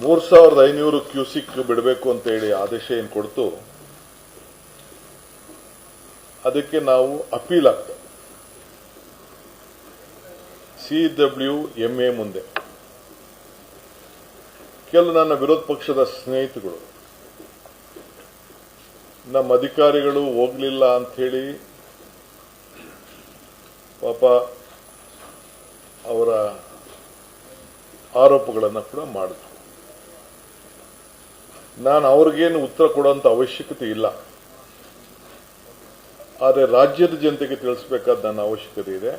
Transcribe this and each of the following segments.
3500 cusec ಬಿಡಬೇಕು ಅಂತ ಹೇಳಿ ಆದೇಶ ಏನು ಕೊಡ್ತು, ಅದಕ್ಕೆ ನಾವು ಅಪೀಲ್ ಆಗ್ತದೆ CWMA ಮುಂದೆ. ಕೆಲವು ನನ್ನ ವಿರೋಧ ಪಕ್ಷದ ಸ್ನೇಹಿತರು ನಮ್ಮ ಅಧಿಕಾರಿಗಳು ಹೋಗ್ಲಿಲ್ಲ ಅಂತ ಹೇಳಿ ಪಾಪ ಅವರ ಆರೋಪಗಳನ್ನು ಕೂಡ ಮಾಡಿದ್ರು. ನಾನು ಅವ್ರಿಗೇನು ಉತ್ತರ ಕೊಡುವಂತ ಅವಶ್ಯಕತೆ ಇಲ್ಲ, ಆದರೆ ರಾಜ್ಯದ ಜನತೆಗೆ ತಿಳಿಸಬೇಕಾದ ನನ್ನ ಅವಶ್ಯಕತೆ ಇದೆ.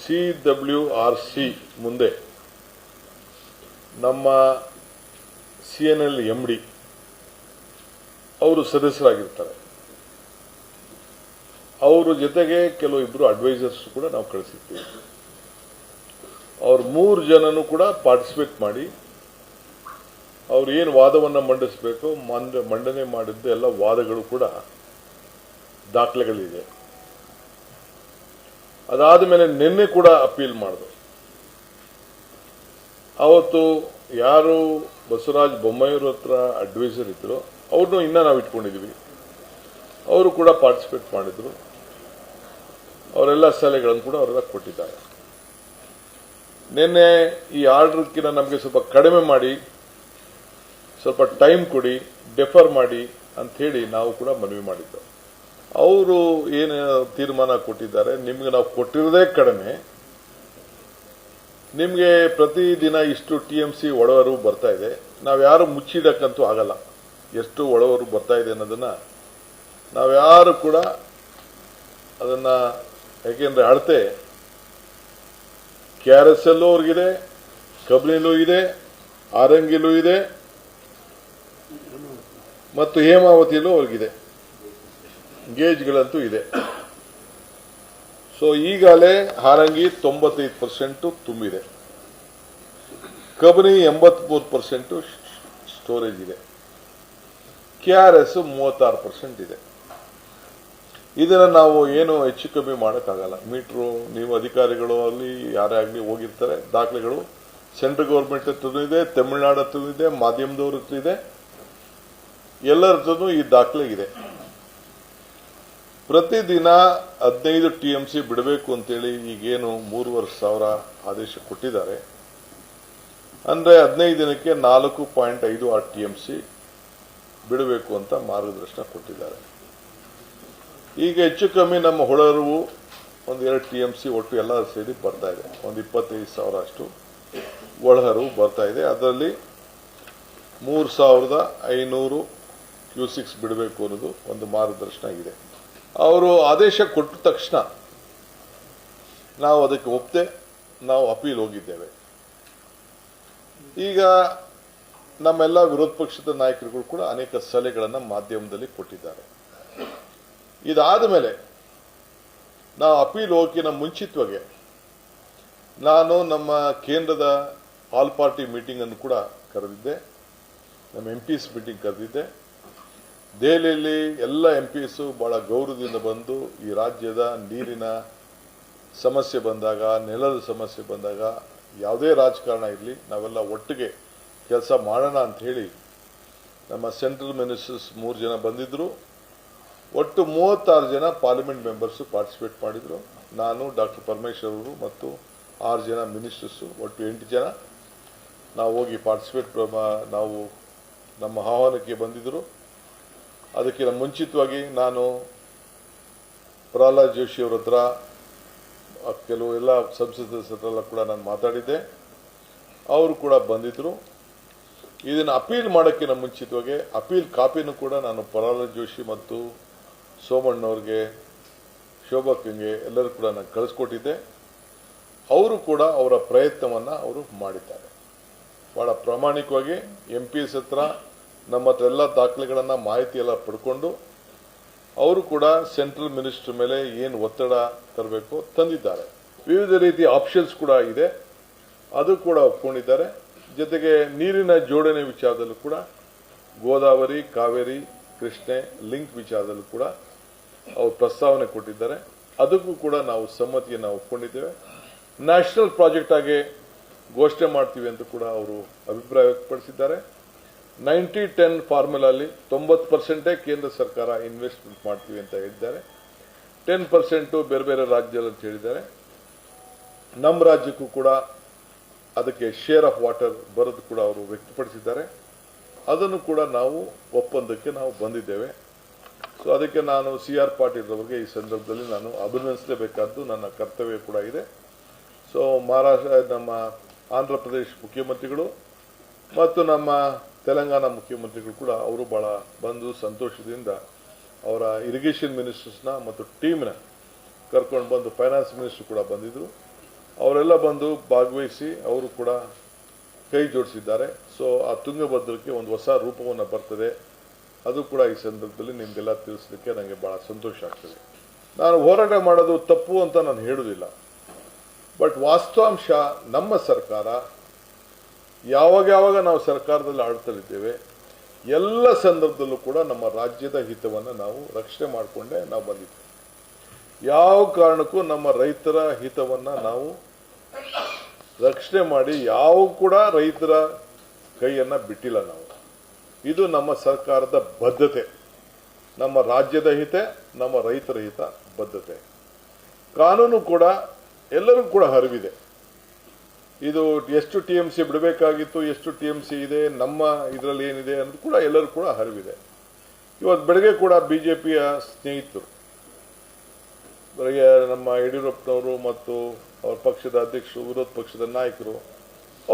CWRC ಮುಂದೆ ನಮ್ಮ CNL MD ಅವರು ಸದಸ್ಯರಾಗಿರ್ತಾರೆ. ಅವರ ಜೊತೆಗೆ ಕೆಲವು ಇಬ್ಬರು ಅಡ್ವೈಸರ್ಸ್ ಕೂಡ ನಾವು ಕಳಿಸಿರ್ತೀವಿ. ಅವ್ರು 3 ಜನನು ಕೂಡ ಪಾರ್ಟಿಸಿಪೇಟ್ ಮಾಡಿ ಅವ್ರು ಏನು ವಾದವನ್ನು ಮಂಡಿಸಬೇಕು ಮಂಡನೆ ಮಾಡಿದ್ದು ಎಲ್ಲ ವಾದಗಳು ಕೂಡ ದಾಖಲೆಗಳಿದೆ. ಅದಾದ ಮೇಲೆ ನಿನ್ನೆ ಕೂಡ ಅಪೀಲ್ ಮಾಡಿದ್ರು. ಅವತ್ತು ಯಾರು ಬಸವರಾಜ ಬೊಮ್ಮಾಯಿಯವ್ರ ಹತ್ರ ಅಡ್ವೈಸರ್ ಇದ್ರು ಅವ್ರನ್ನೂ ಇನ್ನೂ ನಾವು ಇಟ್ಕೊಂಡಿದ್ವಿ. ಅವರು ಕೂಡ ಪಾರ್ಟಿಸಿಪೇಟ್ ಮಾಡಿದ್ರು. ಅವರೆಲ್ಲ ಸಲಹೆಗಳನ್ನು ಕೂಡ ಅವರೆಲ್ಲ ಕೊಟ್ಟಿದ್ದಾರೆ. ನಿನ್ನೆ ಈ ಆರ್ಡರ್ಕಿನ ನಮಗೆ ಸ್ವಲ್ಪ ಕಡಿಮೆ ಮಾಡಿ, ಸ್ವಲ್ಪ ಟೈಮ್ ಕೊಡಿ, ಡೆಫರ್ ಮಾಡಿ ಅಂತ ಹೇಳಿ ನಾವು ಕೂಡ ಮನವಿ ಮಾಡಿದ್ದು. ಅವರು ಏನು ತೀರ್ಮಾನ ಕೊಟ್ಟಿದ್ದಾರೆ, ನಿಮ್ಗೆ ನಾವು ಕೊಟ್ಟಿರೋದೇ ಕಡಿಮೆ, ನಿಮಗೆ ಪ್ರತಿದಿನ ಇಷ್ಟು TMC ಒಳವರು ಬರ್ತಾ ಇದೆ, ನಾವ್ಯಾರು ಮುಚ್ಚಿಡಕ್ಕಂತೂ ಆಗಲ್ಲ. ಎಷ್ಟು ಒಳವರು ಬರ್ತಾ ಇದೆ ಅನ್ನೋದನ್ನ ನಾವ್ಯಾರು ಕೂಡ ಅದನ್ನ, ಯಾಕೆಂದ್ರೆ ಅಳತೆ KRSL ಅವ್ರಿಗಿದೆ, ಕಬಿನಿಲೂ ಇದೆ, ಆರಂಗಿಲೂ ಇದೆ ಮತ್ತು ಹೇಮಾವತಿಲೂ ಅವ್ರಿಗಿದೆ, ಗೇಜ್ಗಳಂತೂ ಇದೆ. ಸೊ ಈಗಾಗಲೇ ಹಾರಂಗಿ 95% ತುಂಬಿದೆ, ಕಬಿನಿ 83% ಸ್ಟೋರೇಜ್ ಇದೆ, KRS 36% ಇದೆ. ಇದನ್ನ ನಾವು ಏನು ಹೆಚ್ಚು ಕಮ್ಮಿ ಮಾಡೋಕ್ಕಾಗಲ್ಲ. ಮೀಟ್ರು ನೀವು ಅಧಿಕಾರಿಗಳು ಅಲ್ಲಿ ಯಾರೇ ಆಗಲಿ ಹೋಗಿರ್ತಾರೆ, ದಾಖಲೆಗಳು ಸೆಂಟ್ರಲ್ ಗೌರ್ಮೆಂಟ್ ಹತ್ರನೂ ಇದೆ, ತಮಿಳುನಾಡು ಹತ್ರನೂ ಇದೆ, ಮಾಧ್ಯಮದವ್ರ ಹತ್ರ ಇದೆ, ಎಲ್ಲರ ಹತ್ರನೂ ಈ ದಾಖಲೆ ಇದೆ. ಪ್ರತಿದಿನ 15 TMC ಬಿಡಬೇಕು ಅಂತೇಳಿ ಈಗೇನು 3,500 ಆದೇಶ ಕೊಟ್ಟಿದ್ದಾರೆ. ಅಂದ್ರೆ 15 ದಿನಕ್ಕೆ 4.56 TMC ಬಿಡಬೇಕು ಅಂತ ಮಾರ್ಗದರ್ಶನ ಕೊಟ್ಟಿದ್ದಾರೆ. ಈಗ ಹೆಚ್ಚು ಕಮ್ಮಿ ನಮ್ಮ ಹೊಳಹರಿವು 1-2 TMC ಒಟ್ಟು ಎಲ್ಲ ಸೇರಿ ಬರ್ತಾ ಇದೆ. 25,000 ಅಷ್ಟು ಒಳಹರಿವು ಬರ್ತಾ ಇದೆ. ಅದರಲ್ಲಿ 3,500 ಕ್ಯೂಸಿಕ್ಸ್ ಬಿಡಬೇಕು ಅನ್ನೋದು ಒಂದು ಮಾರ್ಗದರ್ಶನ ಇದೆ. ಅವರು ಆದೇಶ ಕೊಟ್ಟ ತಕ್ಷಣ ನಾವು ಅದಕ್ಕೆ ಒಪ್ಪದೆ ನಾವು ಅಪೀಲ್ ಹೋಗಿದ್ದೇವೆ. ಈಗ ನಮ್ಮೆಲ್ಲ ವಿರೋಧ ಪಕ್ಷದ ನಾಯಕರುಗಳು ಕೂಡ ಅನೇಕ ಸಲಹೆಗಳನ್ನು ಮಾಧ್ಯಮದಲ್ಲಿ ಕೊಟ್ಟಿದ್ದಾರೆ. ಇದಾದ ಮೇಲೆ ನಾವು ಅಪೀಲ್ ಹೋಗಿನ ಮುಂಚಿತವಾಗಿ ನಾನು ನಮ್ಮ ಕೇಂದ್ರದ ಆಲ್ ಪಾರ್ಟಿ ಮೀಟಿಂಗ್ ಅನ್ನು ಕೂಡ ಕರೆದಿದ್ದೆ, ನಮ್ಮ MPs ಮೀಟಿಂಗ್ ಕರೆದಿದ್ದೆ. ದೆಹಲಿಯಲ್ಲಿ ಎಲ್ಲ MPs ಬಹಳ ಗೌರವದಿಂದ ಬಂದು ಈ ರಾಜ್ಯದ ನೀರಿನ ಸಮಸ್ಯೆ ಬಂದಾಗ, ನೆಲದ ಸಮಸ್ಯೆ ಬಂದಾಗ, ಯಾವುದೇ ರಾಜಕಾರಣ ಇರಲಿ ನಾವೆಲ್ಲ ಒಟ್ಟಿಗೆ ಕೆಲಸ ಮಾಡೋಣ ಅಂತ ಹೇಳಿ ನಮ್ಮ ಸೆಂಟ್ರಲ್ ಮಿನಿಸ್ಟರ್ಸ್ 3 ಜನ ಬಂದಿದ್ರು. ಒಟ್ಟು 36 ಜನ ಪಾರ್ಲಿಮೆಂಟ್ ಮೆಂಬರ್ಸ್ ಪಾರ್ಟಿಸಿಪೇಟ್ ಮಾಡಿದ್ರು. ನಾನು, ಡಾಕ್ಟರ್ ಪರಮೇಶ್ವರ್ ಅವರು ಮತ್ತು 6 ಜನ ಮಿನಿಸ್ಟರ್ಸ್, ಒಟ್ಟು 8 ಜನ ನಾವು ಹೋಗಿ ಪಾರ್ಟಿಸಿಪೇಟ್ ನಾವು ನಮ್ಮ ಆಹ್ವಾನಕ್ಕೆ ಬಂದಿದ್ರು. ಅದಕ್ಕಿಂತ ಮುಂಚಿತವಾಗಿ ನಾನು ಪ್ರಹ್ಲಾದ್ ಜೋಶಿ ಅವರ ಹತ್ರ, ಕೆಲವು ಎಲ್ಲ ಸಂಸದರ ಹತ್ರ ಕೂಡ ನಾನು ಮಾತಾಡಿದ್ದೆ. ಅವರು ಕೂಡ ಬಂದಿದ್ರು. ಇದನ್ನು ಅಪೀಲ್ ಮಾಡೋಕ್ಕಿಂತ ಮುಂಚಿತವಾಗಿ ಅಪೀಲ್ ಕಾಪಿನೂ ಕೂಡ ನಾನು ಪ್ರಹ್ಲಾದ್ ಜೋಶಿ ಮತ್ತು ಸೋಮಣ್ಣವ್ರಿಗೆ, ಶೋಭಾಕ್ಕಂಗೆ ಎಲ್ಲರೂ ಕೂಡ ನಾನು ಕಳಿಸ್ಕೊಟ್ಟಿದ್ದೆ. ಅವರು ಕೂಡ ಅವರ ಪ್ರಯತ್ನವನ್ನು ಅವರು ಮಾಡಿದ್ದಾರೆ. ಬಹಳ ಪ್ರಾಮಾಣಿಕವಾಗಿ MPs ಹತ್ರ ನಮ್ಮ ಹತ್ರ ಎಲ್ಲ ದಾಖಲೆಗಳನ್ನು, ಮಾಹಿತಿ ಎಲ್ಲ ಪಡ್ಕೊಂಡು ಅವರು ಕೂಡ ಸೆಂಟ್ರಲ್ ಮಿನಿಸ್ಟರ್ ಮೇಲೆ ಏನು ಒತ್ತಡ ತರಬೇಕು ತಂದಿದ್ದಾರೆ. ವಿವಿಧ ರೀತಿಯ ಆಪ್ಷನ್ಸ್ ಕೂಡ ಇದೆ, ಅದು ಕೂಡ ಒಪ್ಕೊಂಡಿದ್ದಾರೆ. ಜೊತೆಗೆ ನೀರಿನ ಜೋಡಣೆ ವಿಚಾರದಲ್ಲೂ ಕೂಡ ಗೋದಾವರಿ, ಕಾವೇರಿ, ಕೃಷ್ಣೆ ಲಿಂಕ್ ವಿಚಾರದಲ್ಲೂ ಕೂಡ ಅವರು ಪ್ರಸ್ತಾವನೆ ಕೊಟ್ಟಿದ್ದಾರೆ. ಅದಕ್ಕೂ ಕೂಡ ನಾವು ಸಮ್ಮತಿಯನ್ನು ಒಪ್ಕೊಂಡಿದ್ದೇವೆ. ನ್ಯಾಷನಲ್ ಪ್ರಾಜೆಕ್ಟ್ ಆಗಿ ಘೋಷಣೆ ಮಾಡ್ತೀವಿ ಅಂತ ಕೂಡ ಅವರು ಅಭಿಪ್ರಾಯ ವ್ಯಕ್ತಪಡಿಸಿದ್ದಾರೆ. 90-10 ಫಾರ್ಮುಲಾಲಿ 90% ಕೇಂದ್ರ ಸರ್ಕಾರ ಇನ್ವೆಸ್ಟ್ಮೆಂಟ್ ಮಾಡ್ತೀವಿ ಅಂತ ಹೇಳಿದ್ದಾರೆ. 10% ಬೇರೆ ಬೇರೆ ರಾಜ್ಯದಲ್ಲಿ ಅಂತ ಹೇಳಿದ್ದಾರೆ. ನಮ್ಮ ರಾಜ್ಯಕ್ಕೂ ಕೂಡ ಅದಕ್ಕೆ ಶೇರ್ ಆಫ್ ವಾಟರ್ ಬರೋದು ಕೂಡ ಅವರು ವ್ಯಕ್ತಪಡಿಸಿದ್ದಾರೆ. ಅದನ್ನು ಕೂಡ ನಾವು ಒಪ್ಪಂದಕ್ಕೆ ನಾವು ಬಂದಿದ್ದೇವೆ. ಸೊ ಅದಕ್ಕೆ ನಾನು CR ಪಾಟೀಲ್ ಅವರಿಗೆ ಈ ಸಂದರ್ಭದಲ್ಲಿ ನಾನು ಅಭಿನಂದಿಸಲೇಬೇಕಾದ್ದು ನನ್ನ ಕರ್ತವ್ಯ ಕೂಡ ಇದೆ. ಸೊ ನಮ್ಮ ಆಂಧ್ರ ಪ್ರದೇಶ ಮುಖ್ಯಮಂತ್ರಿಗಳು ಮತ್ತು ನಮ್ಮ ತೆಲಂಗಾಣ ಮುಖ್ಯಮಂತ್ರಿಗಳು ಕೂಡ ಅವರು ಬಹಳ ಬಂದು ಸಂತೋಷದಿಂದ ಅವರ ಇರಿಗೇಷನ್ ಮಿನಿಸ್ಟರ್ಸ್ನ ಮತ್ತು ಟೀಮ್ನ ಕರ್ಕೊಂಡು ಬಂದು ಫೈನಾನ್ಸ್ ಮಿನಿಸ್ಟರ್ ಕೂಡ ಬಂದಿದ್ರು. ಅವರೆಲ್ಲ ಬಂದು ಭಾಗವಹಿಸಿ ಅವರು ಕೂಡ ಕೈ ಜೋಡಿಸಿದ್ದಾರೆ. ಸೊ ಆ ತುಂಗಭದ್ರಕ್ಕೆ ಒಂದು ಹೊಸ ರೂಪವನ್ನು ಬರ್ತದೆ. ಅದು ಕೂಡ ಈ ಸಂದರ್ಭದಲ್ಲಿ ನಿಮಗೆಲ್ಲ ತಿಳಿಸಲಿಕ್ಕೆ ನನಗೆ ಬಹಳ ಸಂತೋಷ ಆಗ್ತದೆ. ನಾನು ಹೋರಾಟ ಮಾಡೋದು ತಪ್ಪು ಅಂತ ನಾನು ಹೇಳುವುದಿಲ್ಲ. ಬಟ್ ವಾಸ್ತವಾಂಶ ನಮ್ಮ ಸರ್ಕಾರ ಯಾವಾಗ ನಾವು ಸರ್ಕಾರದಲ್ಲಿ ಆಳ್ತಲಿದ್ದೇವೆ ಎಲ್ಲ ಸಂದರ್ಭದಲ್ಲೂ ಕೂಡ ನಮ್ಮ ರಾಜ್ಯದ ಹಿತವನ್ನು ನಾವು ರಕ್ಷಣೆ ಮಾಡಿಕೊಂಡೇ ನಾವು ಬಂದಿದ್ದೇವೆ. ಯಾವ ಕಾರಣಕ್ಕೂ ನಮ್ಮ ರೈತರ ಹಿತವನ್ನು ನಾವು ರಕ್ಷಣೆ ಮಾಡಿ ಯಾವ ಕೂಡ ರೈತರ ಕೈಯನ್ನು ಬಿಟ್ಟಿಲ್ಲ ನಾವು. ಇದು ನಮ್ಮ ಸರ್ಕಾರದ ಬದ್ಧತೆ, ನಮ್ಮ ರಾಜ್ಯದ ಹಿತ, ನಮ್ಮ ರೈತರ ಹಿತ ಬದ್ಧತೆ. ಕಾನೂನು ಕೂಡ ಎಲ್ಲರಿಗೂ ಕೂಡ ಅರಿವಿದೆ. ಇದು ಎಷ್ಟು TMC ಬಿಡಬೇಕಾಗಿತ್ತು, ಎಷ್ಟು TMC ಇದೆ, ನಮ್ಮ ಇದರಲ್ಲಿ ಏನಿದೆ ಅನ್ನೋದು ಕೂಡ ಎಲ್ಲರೂ ಕೂಡ ಅರಿವಿದೆ. ಇವತ್ತು ಬೆಳಗ್ಗೆ ಕೂಡ BJPಯ ಸ್ನೇಹಿತರು ಬೆಳಗ್ಗೆ ನಮ್ಮ ಯಡಿಯೂರಪ್ಪನವರು ಮತ್ತು ಅವ್ರ ಪಕ್ಷದ ಅಧ್ಯಕ್ಷರು, ವಿರೋಧ ಪಕ್ಷದ ನಾಯಕರು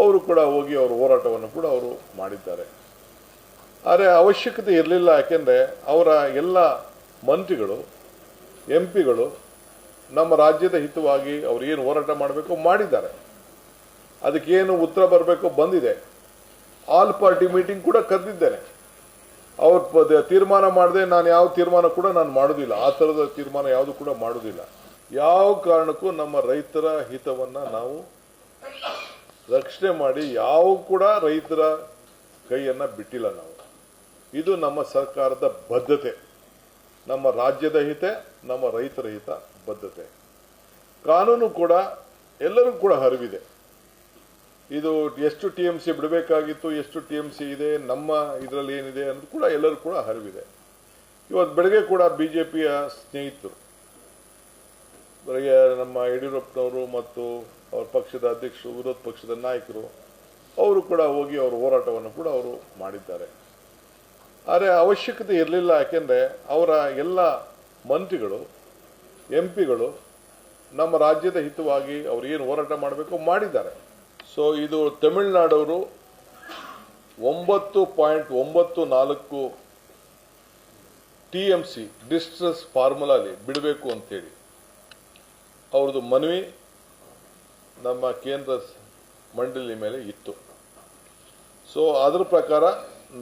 ಅವರು ಕೂಡ ಹೋಗಿ ಅವರ ಹೋರಾಟವನ್ನು ಕೂಡ ಅವರು ಮಾಡಿದ್ದಾರೆ. ಆದರೆ ಅವಶ್ಯಕತೆ ಇರಲಿಲ್ಲ. ಯಾಕೆಂದರೆ ಅವರ ಎಲ್ಲ ಮಂತ್ರಿಗಳು MP ಗಳು ನಮ್ಮ ರಾಜ್ಯದ ಹಿತವಾಗಿ ಅವರು ಏನು ಹೋರಾಟ ಮಾಡಬೇಕು ಮಾಡಿದ್ದಾರೆ. ಅದಕ್ಕೇನು ಉತ್ತರ ಬರಬೇಕು ಬಂದಿದೆ. ಆಲ್ ಪಾರ್ಟಿ ಮೀಟಿಂಗ್ ಕೂಡ ಕರೆದಿದ್ದೇನೆ. ಅವ್ರ ತೀರ್ಮಾನ ಮಾಡದೆ ನಾನು ಯಾವ ತೀರ್ಮಾನ ಕೂಡ ನಾನು ಮಾಡೋದಿಲ್ಲ. ಆ ಥರದ ತೀರ್ಮಾನ ಯಾವುದು ಕೂಡ ಮಾಡೋದಿಲ್ಲ. ಯಾವ ಕಾರಣಕ್ಕೂ ನಮ್ಮ ರೈತರ ಹಿತವನ್ನು ನಾವು ರಕ್ಷಣೆ ಮಾಡಿ ಯಾವ ಕೂಡ ರೈತರ ಕೈಯನ್ನು ಬಿಟ್ಟಿಲ್ಲ ನಾವು. ಇದು ನಮ್ಮ ಸರ್ಕಾರದ ಬದ್ಧತೆ, ನಮ್ಮ ರಾಜ್ಯದ ಹಿತ, ನಮ್ಮ ರೈತರ ಹಿತ ಬದ್ಧತೆ. ಕಾನೂನು ಕೂಡ ಎಲ್ಲರಿಗೂ ಕೂಡ ಅರಿವಿದೆ. ಇದು ಎಷ್ಟು TMC ಬಿಡಬೇಕಾಗಿತ್ತು, ಎಷ್ಟು TMC ಇದೆ, ನಮ್ಮ ಇದರಲ್ಲಿ ಏನಿದೆ ಅನ್ನೋದು ಕೂಡ ಎಲ್ಲರೂ ಕೂಡ ಅರಿವಿದೆ. ಇವತ್ತು ಬೆಳಗ್ಗೆ ಕೂಡ BJPಯ ಸ್ನೇಹಿತರು ಬೆಳಗ್ಗೆ ನಮ್ಮ ಯಡಿಯೂರಪ್ಪನವರು ಮತ್ತು ಅವ್ರ ಪಕ್ಷದ ಅಧ್ಯಕ್ಷರು, ವಿರೋಧ ಪಕ್ಷದ ನಾಯಕರು ಅವರು ಕೂಡ ಹೋಗಿ ಅವರ ಹೋರಾಟವನ್ನು ಕೂಡ ಅವರು ಮಾಡಿದ್ದಾರೆ. ಆದರೆ ಅವಶ್ಯಕತೆ ಇರಲಿಲ್ಲ. ಯಾಕೆಂದರೆ ಅವರ ಎಲ್ಲ ಮಂತ್ರಿಗಳು MP ಗಳು ನಮ್ಮ ರಾಜ್ಯದ ಹಿತವಾಗಿ ಅವರು ಏನು ಹೋರಾಟ ಮಾಡಬೇಕು ಮಾಡಿದ್ದಾರೆ. ಸೊ ಇದು ತಮಿಳುನಾಡವರು 9.94 TMC ಡಿಸ್ಟ್ರೆಸ್ ಫಾರ್ಮುಲಾಲಿ ಬಿಡಬೇಕು ಅಂತೇಳಿ ಅವ್ರದ್ದು ಮನವಿ ನಮ್ಮ ಕೇಂದ್ರ ಮಂಡಳಿ ಮೇಲೆ ಇತ್ತು. ಸೊ ಅದರ ಪ್ರಕಾರ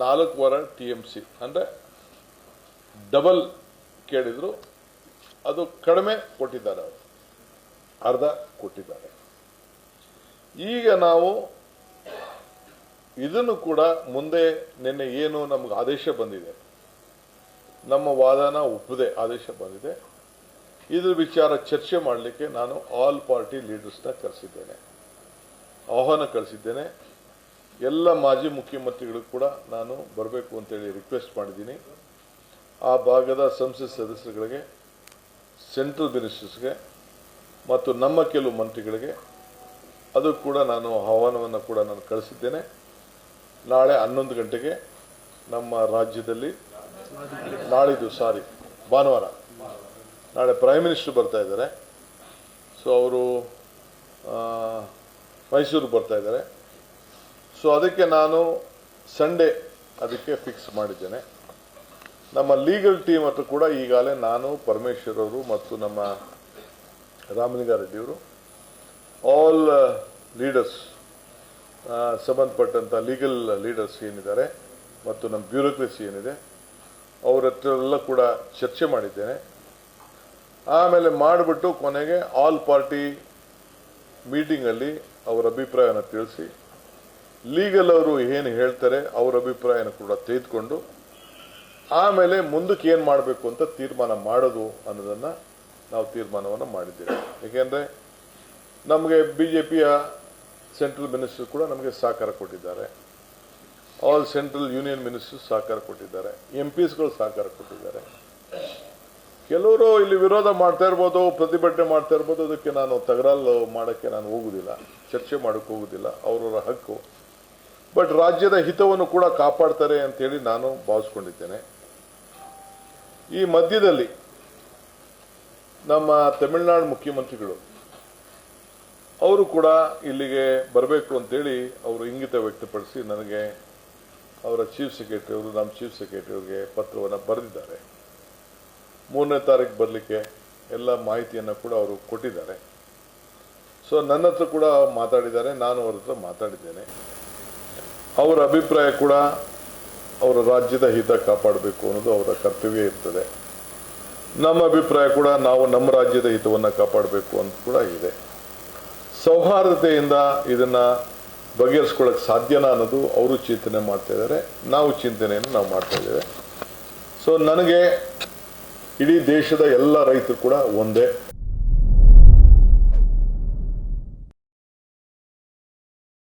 4 TMC ಅಂದರೆ ಡಬಲ್ ಕೇಳಿದ್ರು. ಅದು ಕಡಿಮೆ ಕೊಟ್ಟಿದ್ದಾರೆ, ಅವರು ಅರ್ಧ ಕೊಟ್ಟಿದ್ದಾರೆ. ಈಗ ನಾವು ಇದನ್ನು ಕೂಡ ಮುಂದೆ ನಿನ್ನೆ ಏನು ನಮಗೆ ಆದೇಶ ಬಂದಿದೆ, ನಮ್ಮ ವಾದನ ಒಪ್ಪದೆ ಆದೇಶ ಬಂದಿದೆ. ಇದ್ರ ವಿಚಾರ ಚರ್ಚೆ ಮಾಡಲಿಕ್ಕೆ ನಾನು ಆಲ್ ಪಾರ್ಟಿ ಲೀಡರ್ಸ್ನ ಕರೆಸಿದ್ದೇನೆ, ಆಹ್ವಾನ ಕಳಿಸಿದ್ದೇನೆ. ಎಲ್ಲ ಮಾಜಿ ಮುಖ್ಯಮಂತ್ರಿಗಳಿಗೂ ಕೂಡ ನಾನು ಬರಬೇಕು ಅಂತೇಳಿ ರಿಕ್ವೆಸ್ಟ್ ಮಾಡಿದ್ದೀನಿ. ಆ ಭಾಗದ ಸಂಸತ್ ಸದಸ್ಯರುಗಳಿಗೆ, ಸೆಂಟ್ರಲ್ ಮಿನಿಸ್ಟರ್ಸ್ಗೆ ಮತ್ತು ನಮ್ಮ ಕೆಲವು ಮಂತ್ರಿಗಳಿಗೆ ಅದು ಕೂಡ ನಾನು ಆಹ್ವಾನವನ್ನು ಕೂಡ ನಾನು ಕಳಿಸಿದ್ದೇನೆ. ನಾಳೆ 11 ಗಂಟೆಗೆ ನಮ್ಮ ರಾಜ್ಯದಲ್ಲಿ ಭಾನುವಾರ ನಾಳೆ ಪ್ರೈಮ್ ಮಿನಿಸ್ಟರ್ ಬರ್ತಾ ಇದ್ದಾರೆ. ಸೊ ಅವರು ಮೈಸೂರಿಗೆ ಬರ್ತಾ ಇದ್ದಾರೆ. ಸೊ ಅದಕ್ಕೆ ನಾನು ಸಂಡೇ ಅದಕ್ಕೆ ಫಿಕ್ಸ್ ಮಾಡಿದ್ದೇನೆ. ನಮ್ಮ ಲೀಗಲ್ ಟೀಮ್ ಹತ್ರ ಕೂಡ ಈಗಾಗಲೇ ನಾನು, ಪರಮೇಶ್ವರ್ ಅವರು ಮತ್ತು ನಮ್ಮ ರಾಮಲಿಂಗಾರೆಡ್ಡಿಯವರು ಆಲ್ ಲೀಡರ್ಸ್ ಸಂಬಂಧಪಟ್ಟಂಥ ಲೀಗಲ್ ಲೀಡರ್ಸ್ ಏನಿದ್ದಾರೆ ಮತ್ತು ನಮ್ಮ ಬ್ಯೂರೋಕ್ರಸಿ ಏನಿದೆ ಅವ್ರ ಹತ್ರ ಎಲ್ಲ ಕೂಡ ಚರ್ಚೆ ಮಾಡಿದ್ದೇನೆ. ಆಮೇಲೆ ಮಾಡಿಬಿಟ್ಟು ಕೊನೆಗೆ ಆಲ್ ಪಾರ್ಟಿ ಮೀಟಿಂಗಲ್ಲಿ ಅವರ ಅಭಿಪ್ರಾಯನ ತಿಳಿಸಿ, ಲೀಗಲ್ ಅವರು ಏನು ಹೇಳ್ತಾರೆ ಅವರ ಅಭಿಪ್ರಾಯನ ಕೂಡ ತೆಗೆದುಕೊಂಡು ಆಮೇಲೆ ಮುಂದಕ್ಕೆ ಏನು ಮಾಡಬೇಕು ಅಂತ ತೀರ್ಮಾನ ಮಾಡೋದು ಅನ್ನೋದನ್ನು ನಾವು ತೀರ್ಮಾನವನ್ನು ಮಾಡಿದ್ದೇವೆ. ಏಕೆಂದರೆ ನಮಗೆ BJPಯ ಸೆಂಟ್ರಲ್ ಮಿನಿಸ್ಟರ್ ಕೂಡ ನಮಗೆ ಸಹಕಾರ ಕೊಟ್ಟಿದ್ದಾರೆ. ಆಲ್ ಸೆಂಟ್ರಲ್ ಯೂನಿಯನ್ ಮಿನಿಸ್ಟರ್ಸ್ ಸಹಕಾರ ಕೊಟ್ಟಿದ್ದಾರೆ. MPsಗಳು ಸಹಕಾರ ಕೊಟ್ಟಿದ್ದಾರೆ. ಕೆಲವರು ಇಲ್ಲಿ ವಿರೋಧ ಮಾಡ್ತಾ ಇರ್ಬೋದು, ಪ್ರತಿಭಟನೆ ಮಾಡ್ತಾ ಇರ್ಬೋದು. ಅದಕ್ಕೆ ನಾನು ತಗರಾಲು ಮಾಡೋಕ್ಕೆ ನಾನು ಹೋಗುವುದಿಲ್ಲ, ಚರ್ಚೆ ಮಾಡೋಕ್ಕೆ ಹೋಗುವುದಿಲ್ಲ, ಅವರವರ ಹಕ್ಕು. ಬಟ್ ರಾಜ್ಯದ ಹಿತವನ್ನು ಕೂಡ ಕಾಪಾಡ್ತಾರೆ ಅಂತೇಳಿ ನಾನು ಭಾವಿಸ್ಕೊಂಡಿದ್ದೇನೆ. ಈ ಮಧ್ಯದಲ್ಲಿ ನಮ್ಮ ತಮಿಳುನಾಡು ಮುಖ್ಯಮಂತ್ರಿಗಳು ಅವರು ಕೂಡ ಇಲ್ಲಿಗೆ ಬರಬೇಕು ಅಂತೇಳಿ ಅವರು ಇಂಗಿತ ವ್ಯಕ್ತಪಡಿಸಿ ನನಗೆ ಅವರ ಚೀಫ್ ಸೆಕ್ರೆಟರಿ ಅವರು, ನಮ್ಮ ಚೀಫ್ ಸೆಕ್ರೆಟರಿ ಅವರಿಗೆ ಪತ್ರವನ್ನು ಬರೆದಿದ್ದಾರೆ. 3ನೇ ತಾರೀಕು ಬರಲಿಕ್ಕೆ ಎಲ್ಲ ಮಾಹಿತಿಯನ್ನು ಕೂಡ ಅವರು ಕೊಟ್ಟಿದ್ದಾರೆ. ಸೊ ನನ್ನ ಹತ್ರ ಕೂಡ ಮಾತಾಡಿದ್ದಾರೆ, ನಾನು ಅವ್ರ ಹತ್ರ ಮಾತಾಡಿದ್ದೇನೆ. ಅವರ ಅಭಿಪ್ರಾಯ ಕೂಡ ಅವರ ರಾಜ್ಯದ ಹಿತ ಕಾಪಾಡಬೇಕು ಅನ್ನೋದು ಅವರ ಕರ್ತವ್ಯ ಇರ್ತದೆ. ನಮ್ಮ ಅಭಿಪ್ರಾಯ ಕೂಡ ನಾವು ನಮ್ಮ ರಾಜ್ಯದ ಹಿತವನ್ನು ಕಾಪಾಡಬೇಕು ಅಂತ ಕೂಡ ಇದೆ. ಸೌಹಾರ್ದತೆಯಿಂದ ಇದನ್ನು ಬಗೆಹರಿಸ್ಕೊಳ್ಳೋಕೆ ಸಾಧ್ಯನಾ ಅನ್ನೋದು ಅವರು ಚಿಂತನೆ ಮಾಡ್ತಾ ಇದ್ದಾರೆ, ನಾವು ಚಿಂತನೆಯನ್ನು ನಾವು ಮಾಡ್ತಾ ಇದ್ದೇವೆ. ಸೊ ನನಗೆ ಇಡೀ ದೇಶದ ಎಲ್ಲ ರೈತರು ಕೂಡ ಒಂದೇ.